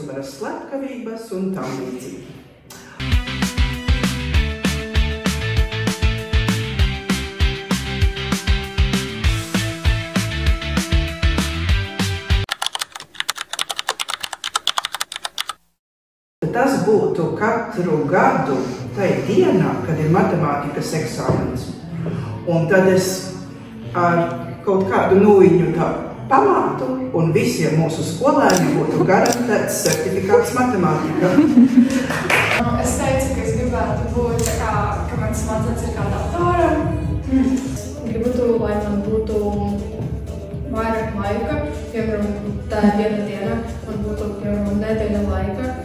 uzmaras slepkavības un tam līdzīgi. Tas būtu katru gadu tai dienā, kad ir matemātikas eksāmens. Un tad es ar kaut kādu nūjiņu tā pamātu, un visiem mūsu skolēniem būtu garantēts certifikāts matemātikā. Es teicu, ka es gribētu būt tā kā, ka mans smadzenes ir kā datoram. Gribētu, lai man būtu vairāk laika, piemēram, tā viena diena, man būtu, piemēram, nedēļa laika.